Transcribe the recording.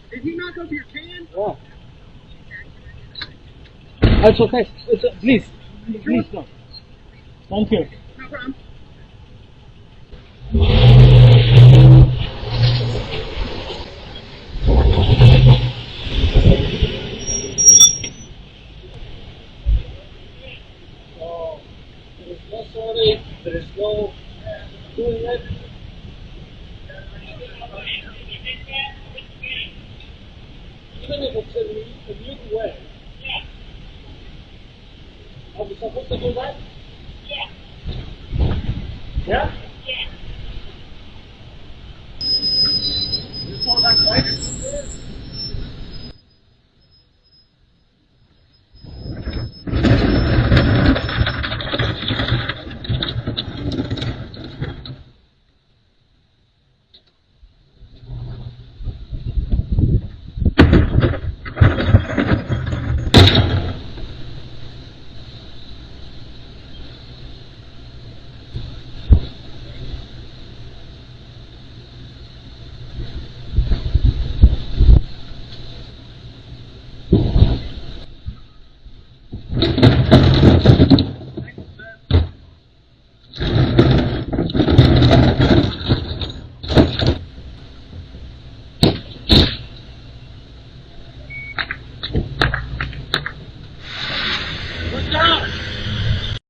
Did he knock over your can? Yeah. That's okay. Please don't. Thank you. No problem. So, there's no sorry, there's no doing it. Even if it's a new way. Are we supposed to do that? Yeah. Yeah?